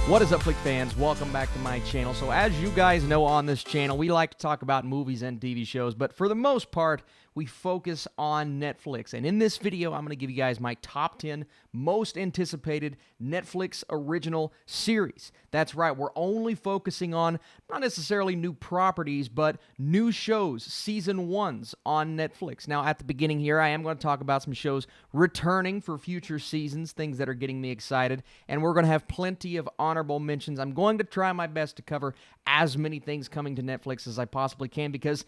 What is up, Flick fans? Welcome back to my channel. So as you guys know, on this channel, we like to talk about movies and TV shows, but for the most part, we focus on Netflix. And in this video, I'm going to give you guys my top 10 most anticipated Netflix original series. That's right, we're only focusing on not necessarily new properties, but new shows, season ones on Netflix. Now, at the beginning here, I am going to talk about some shows returning for future seasons, things that are getting me excited, and we're going to have plenty of honorable mentions. I'm going to try my best to cover as many things coming to Netflix as I possibly can because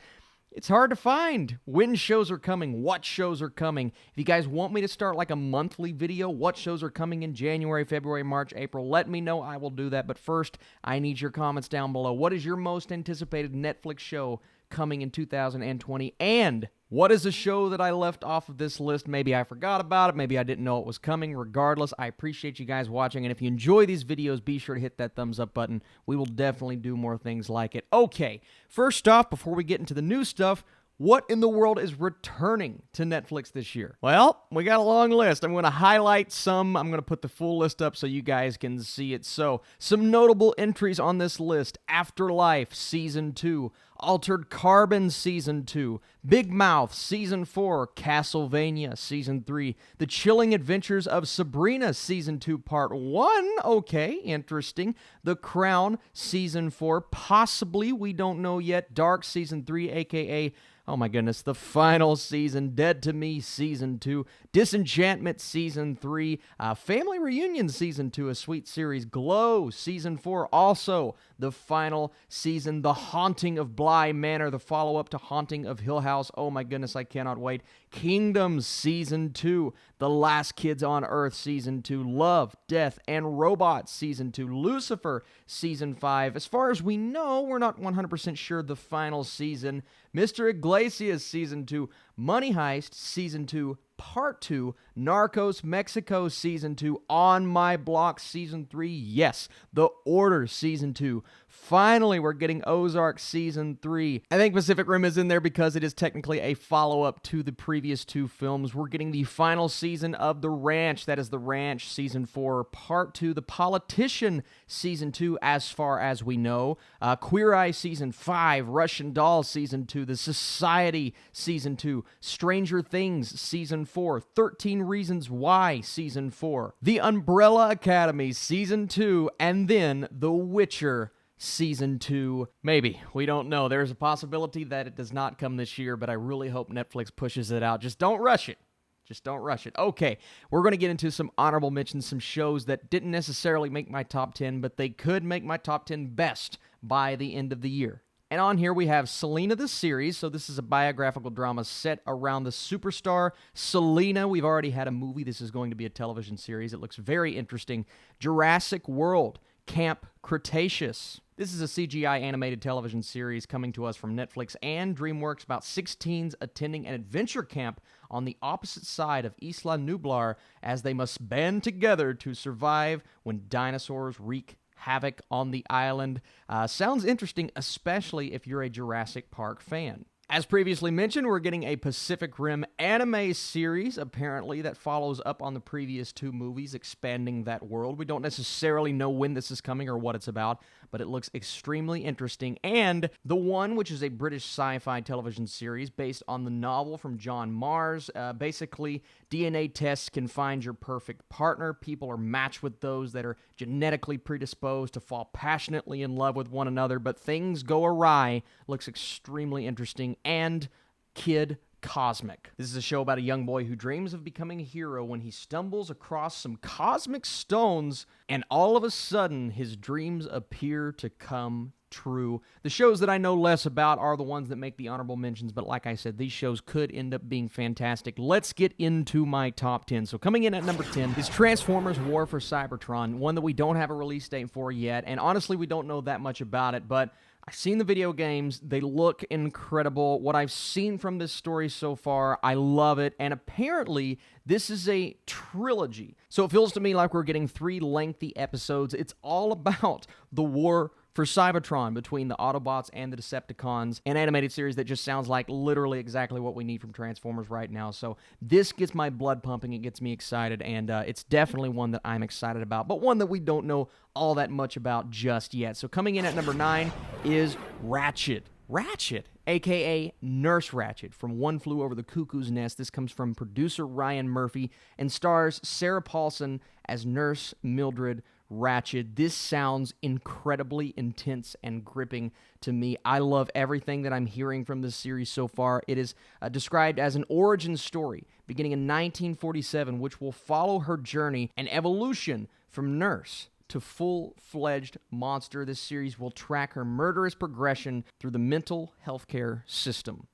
it's hard to find when shows are coming, what shows are coming. If you guys want me to start like a monthly video, what shows are coming in January, February, March, April, let me know. I will do that. But first, I need your comments down below. What is your most anticipated Netflix show coming in 2020? And what is a show that I left off of this list? Maybe I forgot about it. Maybe I didn't know it was coming. Regardless, I appreciate you guys watching. And if you enjoy these videos, be sure to hit that thumbs up button. We will definitely do more things like it. Okay, first off, before we get into the new stuff, what in the world is returning to Netflix this year? Well, we got a long list. I'm going to highlight some. I'm going to put the full list up so you guys can see it. So, some notable entries on this list: Afterlife Season 2, Altered Carbon Season 2, Big Mouth Season 4, Castlevania Season 3, The Chilling Adventures of Sabrina Season 2 Part 1, okay, interesting, The Crown Season 4, possibly, we don't know yet, Dark Season 3, aka, oh my goodness, the final season, Dead to Me Season 2, Disenchantment Season 3, Family Reunion Season 2, a sweet series, Glow Season 4, also the final season, The Haunting of Bly Manor, the follow-up to Haunting of Hill House, oh my goodness, I cannot wait, Kingdoms Season 2, The Last Kids on Earth Season 2, Love, Death, and Robots Season 2, Lucifer Season 5, as far as we know, we're not 100% sure the final season, Mr. Iglesias Season 2, Money Heist Season 2, Part 2, Narcos Mexico Season 2, On My Block Season 3, yes, The Order Season 2. Finally, we're getting Ozark Season 3. I think Pacific Rim is in there because it is technically a follow-up to the previous two films. We're getting the final season of The Ranch. That is The Ranch Season 4, Part 2, The Politician Season 2, as far as we know. Queer Eye Season 5, Russian Doll Season 2, The Society Season 2, Stranger Things Season 4, 13 Reasons Why Season 4, The Umbrella Academy Season 2, and then The Witcher Season 2, maybe. We don't know. There's a possibility that it does not come this year, but I really hope Netflix pushes it out. Just don't rush it. Just don't rush it. Okay, we're going to get into some honorable mentions, some shows that didn't necessarily make my top 10, but they could make my top 10 best by the end of the year. And on here we have Selena the series. So this is a biographical drama set around the superstar Selena. We've already had a movie. This is going to be a television series. It looks very interesting. Jurassic World, Camp Cretaceous. This is a CGI animated television series coming to us from Netflix and DreamWorks about 6 teens attending an adventure camp on the opposite side of Isla Nublar as they must band together to survive when dinosaurs wreak havoc on the island. Sounds interesting, especially if you're a Jurassic Park fan. As previously mentioned, we're getting a Pacific Rim anime series, apparently, that follows up on the previous 2 movies, expanding that world. We don't necessarily know when this is coming or what it's about, but it looks extremely interesting. And The One, which is a British sci-fi television series based on the novel from John Mars. Basically, DNA tests can find your perfect partner. People are matched with those that are genetically predisposed to fall passionately in love with one another, but things go awry. Looks extremely interesting. And Kid Cosmic. This is a show about a young boy who dreams of becoming a hero when he stumbles across some cosmic stones, and all of a sudden, his dreams appear to come true. The shows that I know less about are the ones that make the honorable mentions, but like I said, these shows could end up being fantastic. Let's get into my top 10. So coming in at number 10 is Transformers War for Cybertron, one that we don't have a release date for yet, and honestly, we don't know that much about it, but I've seen the video games. They look incredible. What I've seen from this story so far, I love it. And apparently, this is a trilogy. So it feels to me like we're getting 3 lengthy episodes. It's all about the war for Cybertron between the Autobots and the Decepticons, an animated series that just sounds like literally exactly what we need from Transformers right now. So this gets my blood pumping, it gets me excited, and it's definitely one that I'm excited about, but one that we don't know all that much about just yet. So coming in at number 9 is Ratchet. Ratchet, a.k.a. Nurse Ratchet, from One Flew Over the Cuckoo's Nest. This comes from producer Ryan Murphy and stars Sarah Paulson as Nurse Mildred Ratchet. This sounds incredibly intense and gripping to me. I love everything that I'm hearing from this series so far. It is described as an origin story beginning in 1947, which will follow her journey and evolution from nurse to full-fledged monster. This series will track her murderous progression through the mental health care system.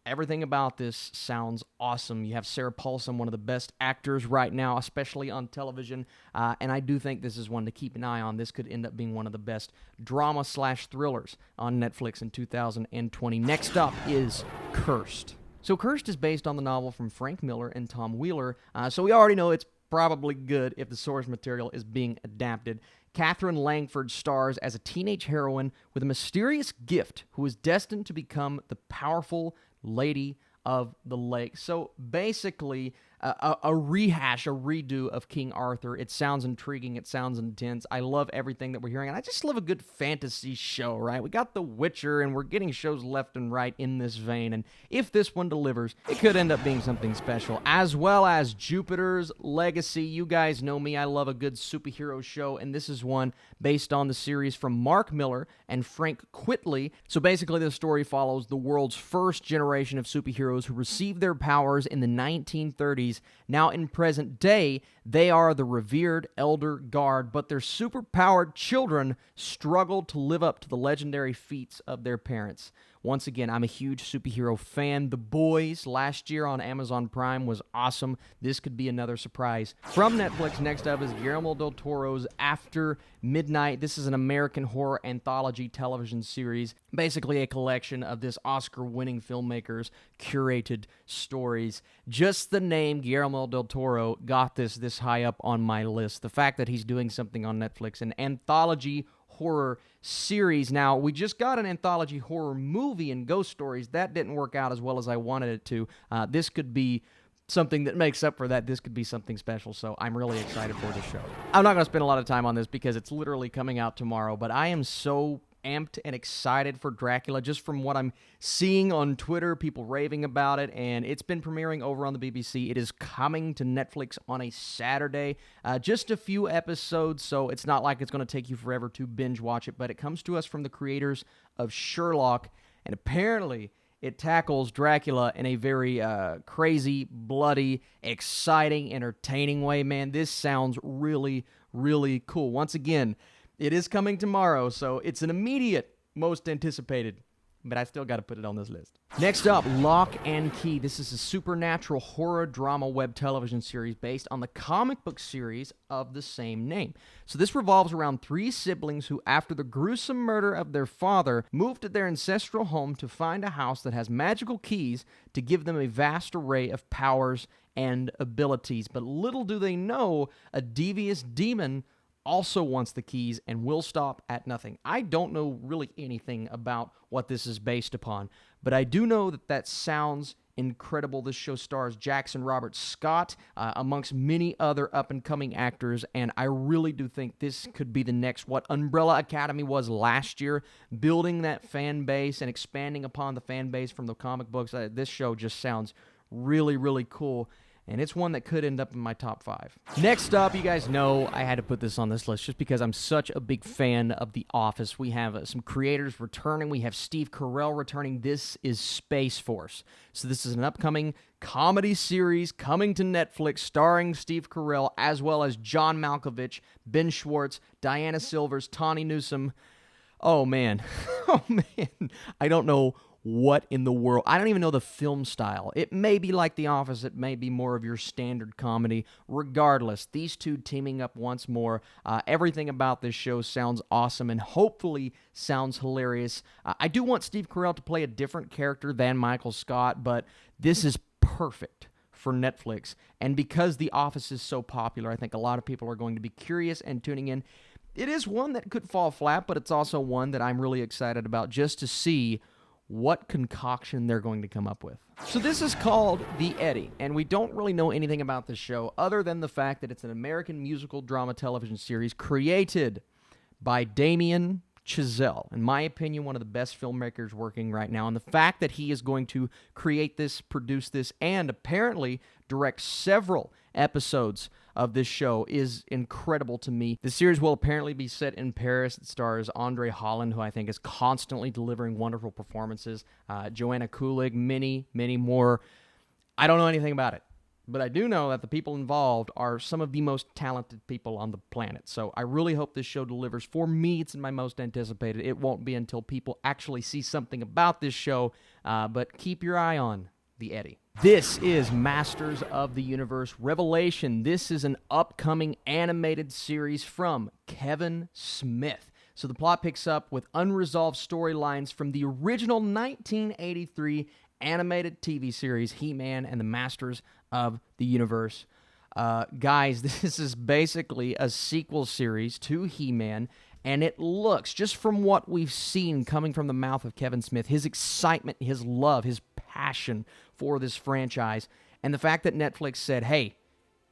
Everything about this sounds awesome. You have Sarah Paulson, one of the best actors right now, especially on television, and I do think this is one to keep an eye on. This could end up being one of the best drama/thrillers on Netflix in 2020. Next up is Cursed. So Cursed is based on the novel from Frank Miller and Tom Wheeler, so we already know it's probably good if the source material is being adapted. Catherine Langford stars as a teenage heroine with a mysterious gift who is destined to become the powerful Lady of the Lake. So basically, a rehash, a redo of King Arthur. It sounds intriguing. It sounds intense. I love everything that we're hearing, and I just love a good fantasy show, right? We got The Witcher, and we're getting shows left and right in this vein, and if this one delivers, it could end up being something special, as well as Jupiter's Legacy. You guys know me. I love a good superhero show, and this is one based on the series from Mark Miller and Frank Quitely. So basically, the story follows the world's first generation of superheroes who received their powers in the 1930s. Now, in present day, they are the revered Elder Guard, but their superpowered children struggle to live up to the legendary feats of their parents. Once again, I'm a huge superhero fan. The Boys last year on Amazon Prime was awesome. This could be another surprise. From Netflix, next up is Guillermo del Toro's After Midnight. This is an American horror anthology television series, basically a collection of this Oscar-winning filmmaker's curated stories. Just the name Guillermo del Toro got this high up on my list. The fact that he's doing something on Netflix, an anthology horror series. Now, we just got an anthology horror movie in Ghost Stories. That didn't work out as well as I wanted it to. This could be something that makes up for that. This could be something special, so I'm really excited for this show. I'm not going to spend a lot of time on this because it's literally coming out tomorrow, but I am so amped and excited for Dracula just from what I'm seeing on Twitter, people raving about it, and it's been premiering over on the BBC. It is coming to Netflix on a Saturday, just a few episodes, so it's not like it's going to take you forever to binge watch it, but it comes to us from the creators of Sherlock, and apparently it tackles Dracula in a very crazy, bloody, exciting, entertaining way. Man, this sounds really, really cool. Once again, it is coming tomorrow, so it's an immediate most anticipated, but I still got to put it on this list. Next up, Lock and Key. This is a supernatural horror drama web television series based on the comic book series of the same name. So this revolves around 3 siblings who, after the gruesome murder of their father, moved to their ancestral home to find a house that has magical keys to give them a vast array of powers and abilities. But little do they know, a devious demon also wants the keys and will stop at nothing. I don't know really anything about what this is based upon, but I do know that sounds incredible. This show stars Jackson Robert Scott, amongst many other up-and-coming actors, and I really do think this could be the next what Umbrella Academy was last year, building that fan base and expanding upon the fan base from the comic books. This show just sounds really, really cool, and it's one that could end up in my top 5. Next up, you guys know I had to put this on this list just because I'm such a big fan of The Office. We have some creators returning. We have Steve Carell returning. This is Space Force. So this is an upcoming comedy series coming to Netflix starring Steve Carell as well as John Malkovich, Ben Schwartz, Diana Silvers, Tawny Newsome. Oh, man. Oh, man. I don't know what in the world. I don't even know the film style. It may be like The Office. It may be more of your standard comedy. Regardless, these two teaming up once more. Everything about this show sounds awesome and hopefully sounds hilarious. I do want Steve Carell to play a different character than Michael Scott, but this is perfect for Netflix. And because The Office is so popular, I think a lot of people are going to be curious and tuning in. it is one that could fall flat, but it's also one that I'm really excited about just to see what concoction they're going to come up with. So this is called The Eddy, and we don't really know anything about this show other than the fact that it's an American musical drama television series created by Damien Chazelle. In my opinion, one of the best filmmakers working right now, and the fact that he is going to create this, produce this, and apparently direct several episodes of this show is incredible to me. The series will apparently be set in Paris. It stars Andre Holland, who I think is constantly delivering wonderful performances, Joanna Kulig, many more. I don't know anything about it, but I do know that the people involved are some of the most talented people on the planet. So I really hope this show delivers. For me, it's my most anticipated. It won't be until people actually see something about this show, but keep your eye on The Eddy. This is Masters of the Universe Revelation. This is an upcoming animated series from Kevin Smith. So the plot picks up with unresolved storylines from the original 1983 animated TV series He-Man and the Masters of the Universe. Guys, this is basically a sequel series to He-Man, and it looks, just from what we've seen coming from the mouth of Kevin Smith, his excitement, his love, his passion for this franchise, and the fact that Netflix said, hey,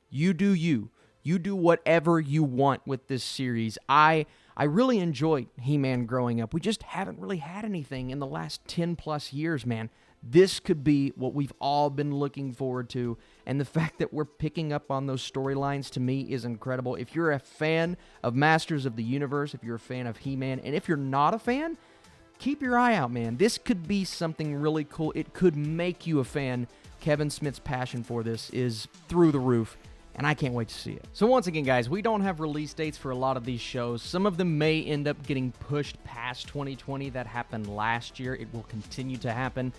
you do you. You do whatever you want with this series. I really enjoyed He-Man growing up. We just haven't really had anything in the last 10-plus years, man. This could be what we've all been looking forward to, and the fact that we're picking up on those storylines, to me, is incredible. If you're a fan of Masters of the Universe, if you're a fan of He-Man, and if you're not a fan, keep your eye out, man. This could be something really cool. It could make you a fan. Kevin Smith's passion for this is through the roof, and I can't wait to see it. So once again, guys, we don't have release dates for a lot of these shows. Some of them may end up getting pushed past 2020. That happened last year. It will continue to happen.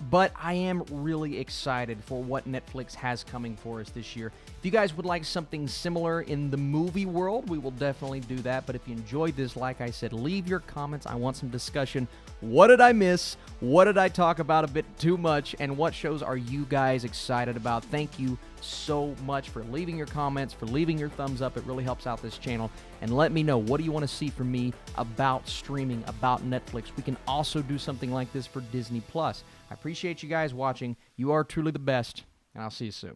But I am really excited for what Netflix has coming for us this year. If you guys would like something similar in the movie world, we will definitely do that. But if you enjoyed this, like I said, leave your comments. I want some discussion. What did I miss? What did I talk about a bit too much? And what shows are you guys excited about? Thank you so much for leaving your comments, for leaving your thumbs up. It really helps out this channel. And let me know, what do you want to see from me about streaming, about Netflix? We can also do something like this for Disney+. I appreciate you guys watching. You are truly the best, and I'll see you soon.